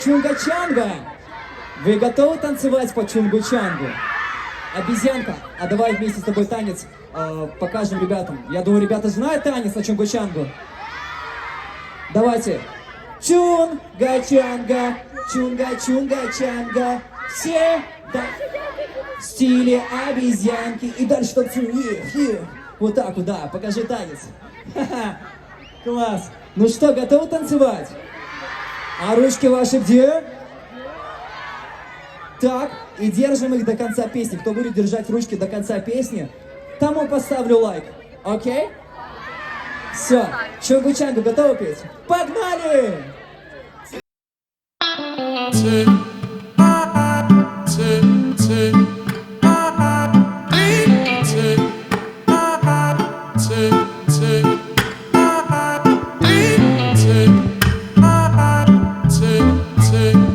Чунга-чанга! Вы готовы танцевать по чунгу-чангу? Обезьянка, а давай вместе с тобой танец покажем ребятам. Я думаю, ребята знают танец на чунгу-чангу. Давайте. Чунга-чанга, чунга-чунга-чанга. Все да, в стиле обезьянки. И дальше танцуем. Вот так вот, да, покажи танец. Ха-ха. Класс. Ну что, готовы танцевать? А ручки ваши где? Так, и держим их до конца песни. Кто будет держать ручки до конца песни, тому поставлю лайк. Окей? Все, чунгу-чангу готовы петь? Погнали! Take